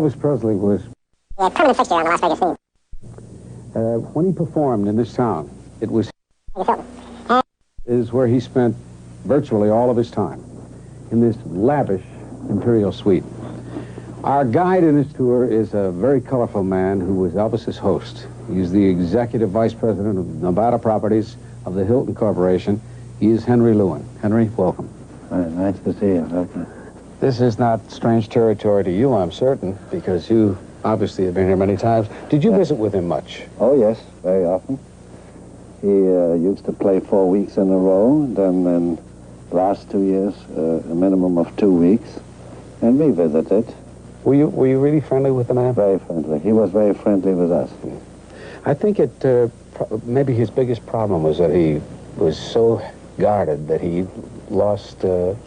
Elvis Presley was a permanent fixture on the Las Vegas scene. when he performed in this town, it was is where he spent virtually all of his time, in this lavish imperial suite. Our guide in this tour is a very colorful man who was Elvis's host. He's the executive vice president of Nevada Properties of the Hilton Corporation. He is Henry Lewin. Henry, welcome. Nice to see you. Okay. This is not strange territory to you, I'm certain, because you obviously have been here many times. Did you visit with him much? Oh, yes, very often. He used to play 4 weeks in a row, then in the last 2 years, a minimum of 2 weeks, and we visited. Were you really friendly with the man? Very friendly. He was very friendly with us. I think maybe his biggest problem was that he was so guarded that he lost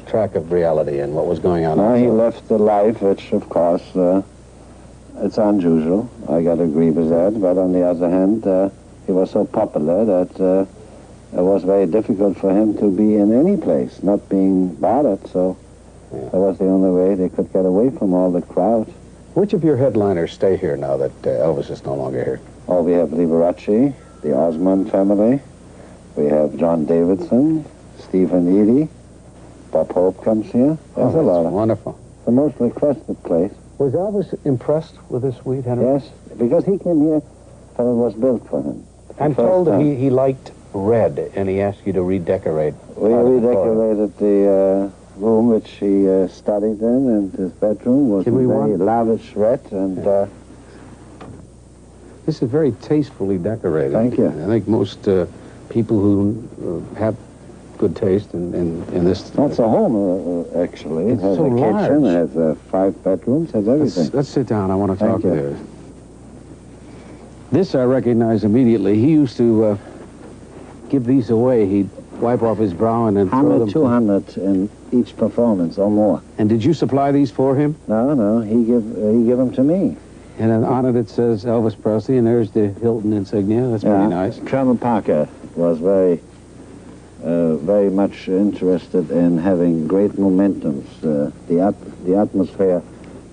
track of reality and what was going on. Now he left the life, which of course, it's unusual. I got to agree with that. But on the other hand, he was so popular that it was very difficult for him to be in any place, not being bothered. So that was the only way they could get away from all the crowd. Which of your headliners stay here now that Elvis is no longer here? Oh, we have Liberace, the Osmond family. We have John Davidson, Stephen Eady, Bob Hope comes here. There's a lot. Wonderful. The most requested place. Was Elvis impressed with this suite, Henry? Yes, because he came here when it was built for him. I'm told that he liked red, and he asked you to redecorate. We redecorated the room which he studied in, and his bedroom was very lavish red, and this is very tastefully decorated. Thank you. I think most people who have good taste in this... That's a home, actually. It has so a large. kitchen, it has 5 bedrooms, has everything. Let's sit down. I want to talk Thank to you. you. This I recognize immediately. He used to give these away. He'd wipe off his brow and then throw them. 200 in each performance or more. And did you supply these for him? No, he give them to me. And then on it says Elvis Presley, and there's the Hilton insignia. That's pretty nice. Colonel Parker was very much interested in having great momentums. The atmosphere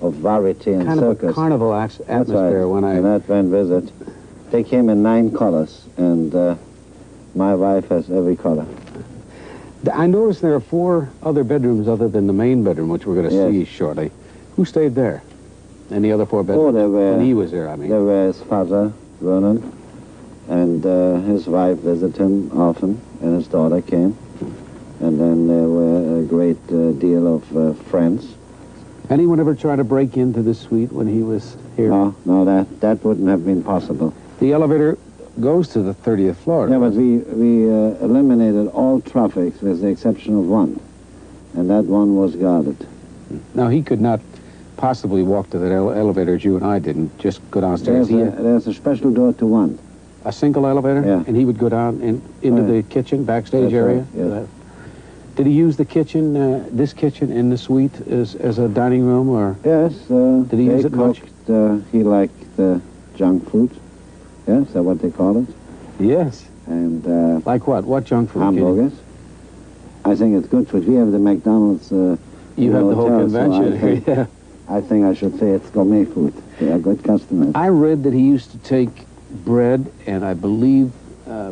of variety and kind circus. Kind of a carnival atmosphere. Right. When I that went visit. They came in 9 colors, and my wife has every color. I noticed there are 4 other bedrooms other than the main bedroom, which we're going to see shortly. Who stayed there? And the other 4 bedrooms? Oh, there were... When he was there, I mean. There were his father, Vernon, and his wife visited him often, and his daughter came. And then there were a great deal of friends. Anyone ever try to break into the suite when he was here? No, that wouldn't have been possible. The elevator goes to the 30th floor. Yeah, but we eliminated all traffic with the exception of one, and that one was guarded. Now, he could not possibly walk to that elevator as you and I didn't, just go downstairs. There's a special door to one. A single elevator? Yeah. And he would go down into the kitchen, backstage area? Right, yes. Did he use the kitchen, this kitchen in the suite as a dining room, or? Yes. Did he use it much? He liked junk food. Yes, is that what they call it? Yes. And like what? What junk food? Hamburgers. I think it's good food. We have the McDonald's. You have the whole convention. So I think I should say it's gourmet food. They are good customers. I read that he used to take bread and I believe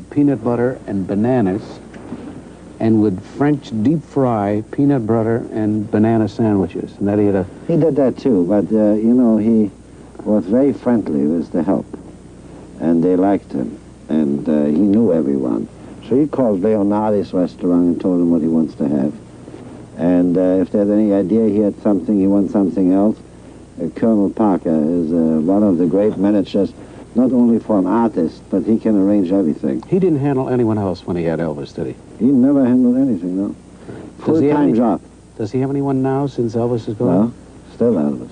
peanut butter and bananas, and would French deep fry peanut butter and banana sandwiches. And that he did that too, but you know, he was very friendly with the help, and they liked him, and he knew everyone. So he called Leonardi's restaurant and told him what he wants to have. And if there's any idea he had something, he wants something else, Colonel Parker is one of the great managers, not only for an artist, but he can arrange everything. He didn't handle anyone else when he had Elvis, did he? He never handled anything, no. Full-time job. Does he have anyone now since Elvis is gone? No, still Elvis.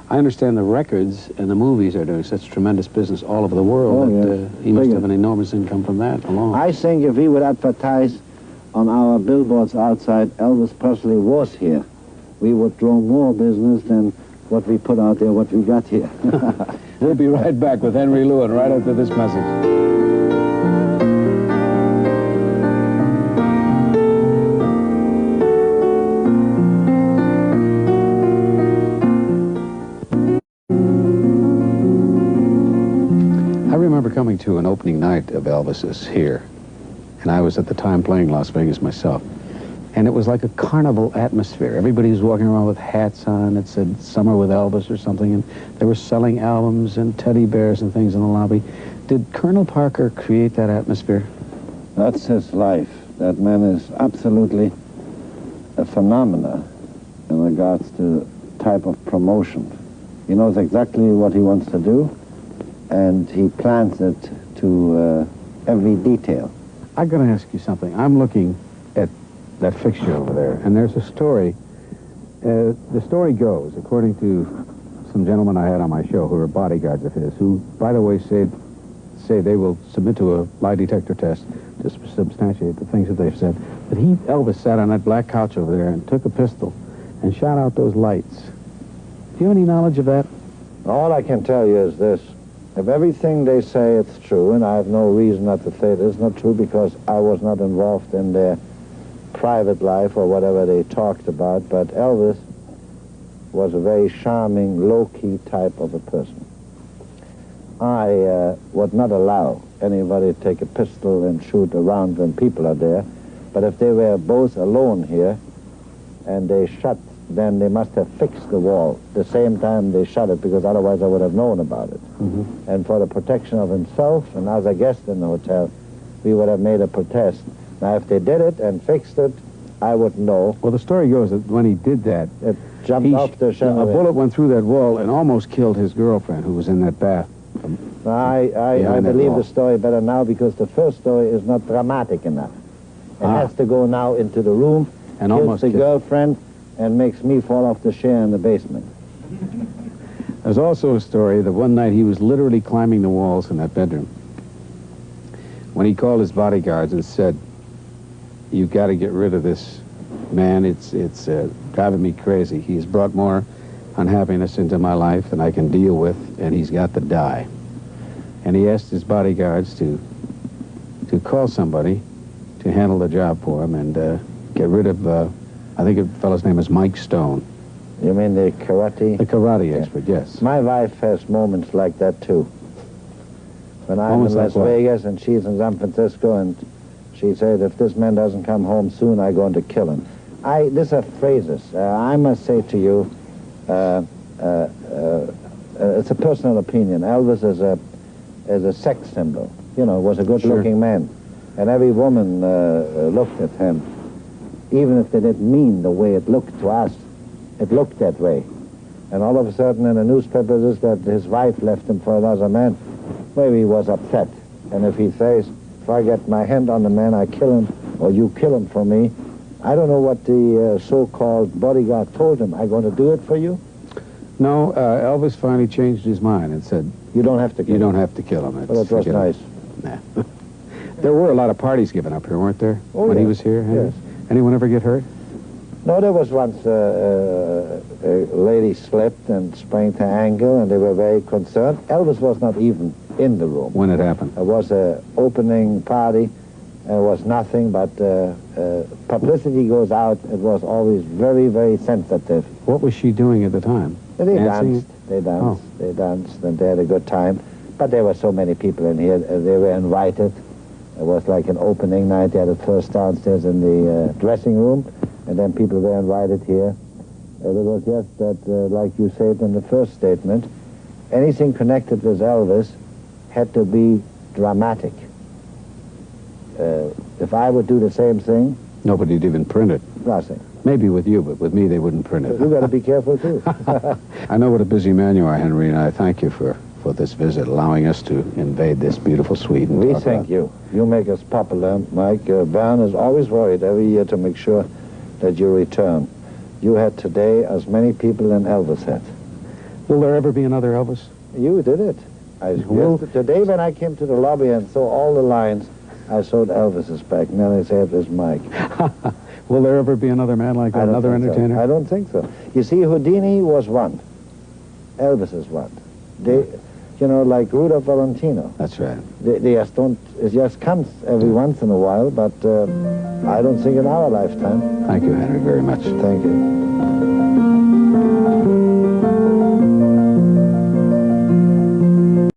I understand the records and the movies are doing such tremendous business all over the world that he must have an enormous income from that alone. I think if we would advertise on our billboards outside Elvis Presley was here, we would draw more business than what we put out there, what we got here. We'll be right back with Henry Lewin right after this message. coming to an opening night of Elvis's here, and I was at the time playing Las Vegas myself. And it was like a carnival atmosphere. Everybody was walking around with hats on that said Summer with Elvis or something, and they were selling albums and teddy bears and things in the lobby. Did Colonel Parker create that atmosphere? That's his life. That man is absolutely a phenomenon in regards to type of promotion. He knows exactly what he wants to do, and he plans it to every detail. I'm going to ask you something. I'm looking at that fixture over there, and there's a story. The story goes, according to some gentlemen I had on my show who are bodyguards of his, who, by the way, say they will submit to a lie detector test to substantiate the things that they've said, that Elvis sat on that black couch over there and took a pistol and shot out those lights. Do you have any knowledge of that? All I can tell you is this. If everything they say it's true, and I have no reason not to say it is not true because I was not involved in their private life or whatever they talked about, but Elvis was a very charming, low-key type of a person. I would not allow anybody to take a pistol and shoot around when people are there, but if they were both alone here and they shot, then they must have fixed the wall the same time they shot it, because otherwise I would have known about it. Mm-hmm. And for the protection of himself and as a guest in the hotel, we would have made a protest. Now, if they did it and fixed it, I would know. Well, the story goes that when he did that, it jumped off the chandelier. A bullet went through that wall and almost killed his girlfriend, who was in that bath. I believe the story better now, because the first story is not dramatic enough. It has to go now into the room, and kills the girlfriend, and makes me fall off the chair in the basement. There's also a story that one night he was literally climbing the walls in that bedroom when he called his bodyguards and said, "You've got to get rid of this man. It's driving me crazy. He's brought more unhappiness into my life than I can deal with, and he's got to die." And he asked his bodyguards to call somebody to handle the job for him and get rid of, I think the fellow's name is Mike Stone. You mean the karate? The karate expert, yes. My wife has moments like that, too. When I'm in Las Vegas and she's in San Francisco, and she said, if this man doesn't come home soon, I'm going to kill him. These are phrases. I must say to you, it's a personal opinion. Elvis is a sex symbol. You know, was a good-looking man. And every woman looked at him. Even if they didn't mean the way it looked to us, it looked that way. And all of a sudden in the newspapers is that his wife left him for another man. Maybe he was upset. And if he says, if I get my hand on the man, I kill him, or you kill him for me, I don't know what the so-called bodyguard told him. I'm going to do it for you? No, Elvis finally changed his mind and said, you don't have to kill him. You don't have to kill him. Well, that was nice. Nah. There were a lot of parties given up here, weren't there, when he was here? Yes. Anyone ever get hurt? No, there was once a lady slipped and sprained her ankle, and they were very concerned. Elvis was not even in the room. When it happened? It was an opening party. It was nothing, but publicity goes out. It was always very, very sensitive. What was she doing at the time? They danced, and they had a good time. But there were so many people in here. They were invited. It was like an opening night. They had it first downstairs in the dressing room, and then people were invited here. It was just that, like you said in the first statement, anything connected with Elvis had to be dramatic. If I would do the same thing... Nobody'd even print it. Nothing. Maybe with you, but with me they wouldn't print it. You've got to be careful, too. I know what a busy man you are, Henry, and I thank you for this visit, allowing us to invade this beautiful suite. We thank you. You make us popular, Mike. Vern is always worried every year to make sure that you return. You had today as many people as Elvis had. Will there ever be another Elvis? You did it. Today when I came to the lobby and saw all the lines, I saw Elvis's back, and then I said, there's Mike. Will there ever be another man like that, another entertainer? So. I don't think so. You see, Houdini was one. Elvis is one. You know, like Rudolph Valentino. That's right. They just don't, it just comes every once in a while, but I don't think in our lifetime. Thank you, Henry, very much. Thank you.